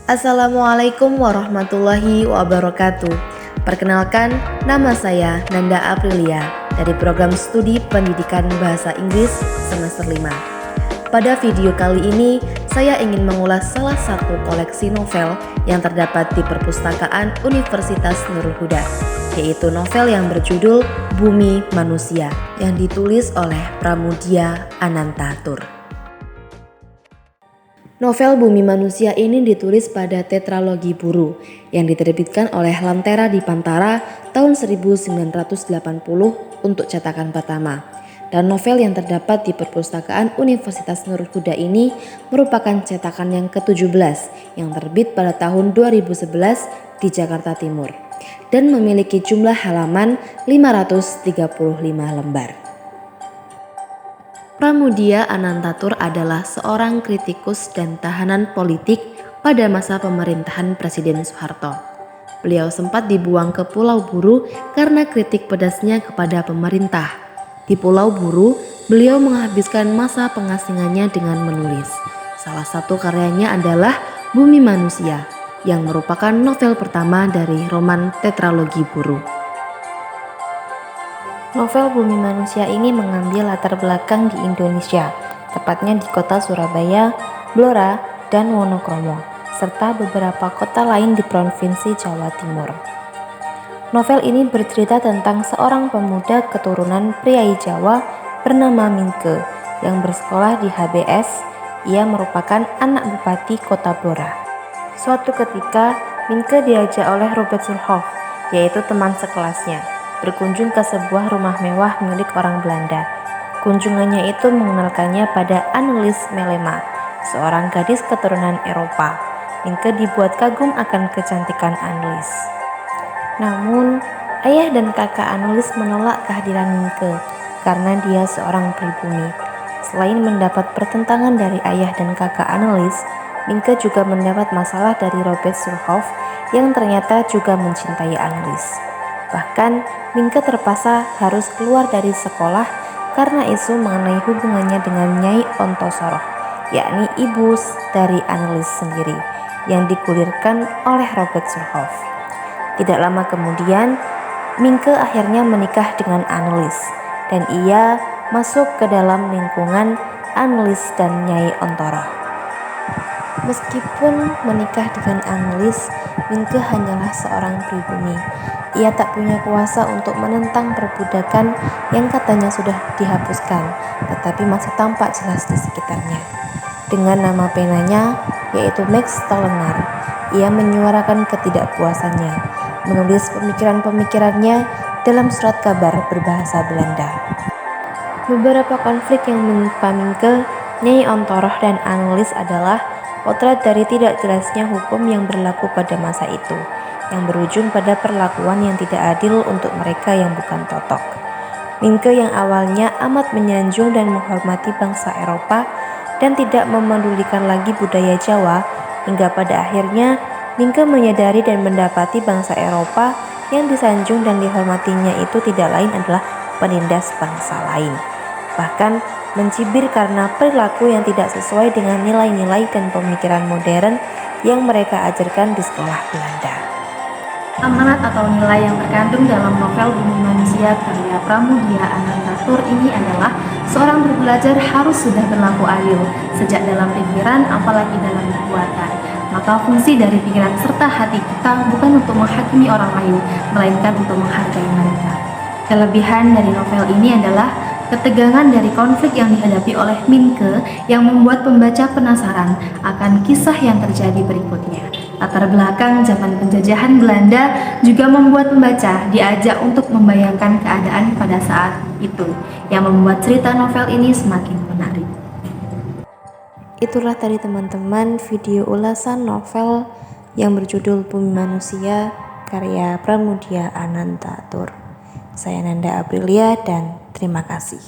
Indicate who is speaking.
Speaker 1: Assalamualaikum warahmatullahi wabarakatuh. Perkenalkan, nama saya Nanda Aprilia dari program studi pendidikan bahasa Inggris semester 5. Pada video kali ini, saya ingin mengulas salah satu koleksi novel yang terdapat di perpustakaan Universitas Nurul Huda, yaitu novel yang berjudul Bumi Manusia yang ditulis oleh Pramudia Anantatur. Novel Bumi Manusia ini ditulis pada tetralogi Buru yang diterbitkan oleh Lentera Dipantara tahun 1980 untuk cetakan pertama. Dan novel yang terdapat di perpustakaan Universitas Nurul Huda ini merupakan cetakan yang ke-17 yang terbit pada tahun 2011 di Jakarta Timur dan memiliki jumlah halaman 535 lembar. Pramudia Anantatur adalah seorang kritikus dan tahanan politik pada masa pemerintahan Presiden Soeharto. Beliau sempat dibuang ke Pulau Buru karena kritik pedasnya kepada pemerintah. Di Pulau Buru, beliau menghabiskan masa pengasingannya dengan menulis. Salah satu karyanya adalah Bumi Manusia, yang merupakan novel pertama dari roman tetralogi Buru. Novel Bumi Manusia ini mengambil latar belakang di Indonesia, tepatnya di kota Surabaya, Blora, dan Wonokromo, serta beberapa kota lain di Provinsi Jawa Timur. Novel ini bercerita tentang seorang pemuda keturunan priai Jawa bernama Minke yang bersekolah di HBS. Ia merupakan anak bupati kota Blora. Suatu ketika, Minke diajak oleh Robert Surhoff, yaitu teman sekelasnya, berkunjung ke sebuah rumah mewah milik orang Belanda. Kunjungannya itu mengenalkannya pada Annelies Melema, seorang gadis keturunan Eropa. Minke dibuat kagum akan kecantikan Annelies. Namun, ayah dan kakak Annelies menolak kehadiran Minke karena dia seorang pribumi. Selain mendapat pertentangan dari ayah dan kakak Annelies, Minke juga mendapat masalah dari Robert Surhoff yang ternyata juga mencintai Annelies. Bahkan, Minke terpaksa harus keluar dari sekolah karena isu mengenai hubungannya dengan Nyai Ontosoroh, yakni ibu dari Annelies sendiri, yang digulirkan oleh Robert Surhoff. Tidak lama kemudian, Minke akhirnya menikah dengan Annelies, dan ia masuk ke dalam lingkungan Annelies dan Nyai Ontoroh. Meskipun menikah dengan Annelies, Minke hanyalah seorang pribumi. Ia tak punya kuasa untuk menentang perbudakan yang katanya sudah dihapuskan, tetapi masih tampak jelas di sekitarnya. Dengan nama penanya, yaitu Max Tolenar, ia menyuarakan ketidakpuasannya, menulis pemikiran-pemikirannya dalam surat kabar berbahasa Belanda. Beberapa konflik yang menimpa Minke, Nyai Ontoroh, dan Annelies adalah potret dari tidak jelasnya hukum yang berlaku pada masa itu, yang berujung pada perlakuan yang tidak adil untuk mereka yang bukan totok. Minke yang awalnya amat menyanjung dan menghormati bangsa Eropa dan tidak memedulikan lagi budaya Jawa, hingga pada akhirnya Minke menyadari dan mendapati bangsa Eropa yang disanjung dan dihormatinya itu tidak lain adalah penindas bangsa lain, bahkan mencibir karena perilaku yang tidak sesuai dengan nilai-nilai dan pemikiran modern yang mereka ajarkan di sekolah Belanda. Amanat atau nilai yang terkandung dalam novel Bumi Manusia karya Pramudia Anantatur ini adalah seorang berbelajar harus sudah berlaku adil sejak dalam pikiran apalagi dalam perbuatan. Maka fungsi dari pikiran serta hati kita bukan untuk menghakimi orang lain, melainkan untuk menghargai mereka. Kelebihan dari novel ini adalah ketegangan dari konflik yang dihadapi oleh Minke yang membuat pembaca penasaran akan kisah yang terjadi berikutnya. Latar belakang zaman penjajahan Belanda juga membuat pembaca diajak untuk membayangkan keadaan pada saat itu, yang membuat cerita novel ini semakin menarik. Itulah tadi teman-teman video ulasan novel yang berjudul Bumi Manusia karya Pramudia Anantatur. Saya Nanda Aprilia dan terima kasih.